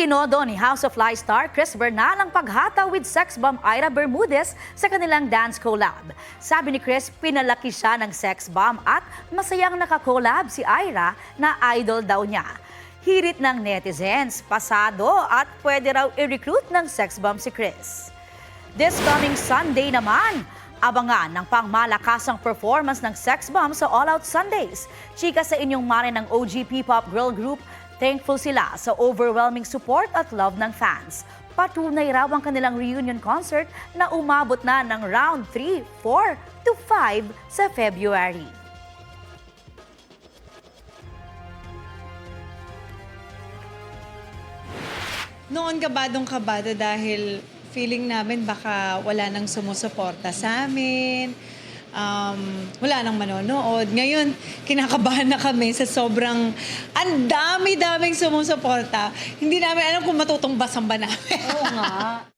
Itinodo ni House of Lies star Chris Bernal ang paghataw with sex bomb Ira Bermudez sa kanilang dance collab. Sabi ni Chris, pinalaki siya ng sex bomb at masayang nakakolab si Ira na idol daw niya. Hirit ng netizens, pasado at pwede raw i-recruit ng sex bomb si Chris. This coming Sunday naman, abangan ng pangmalakasang performance ng sex bomb sa All Out Sundays. Chika sa inyong mare ng OG P-pop girl group, thankful sila sa overwhelming support at love ng fans. Patunay raw ang kanilang reunion concert na umabot na ng round 3, 4 to 5 sa February. Noon kabadong-kabado dahil feeling namin baka wala nang sumusuporta sa amin, wala nang manonood. Ngayon, kinakabahan na kami sa sobrang ang dami-daming sumusuporta. Hindi namin alam kung matutungbasan ba namin. Oo nga.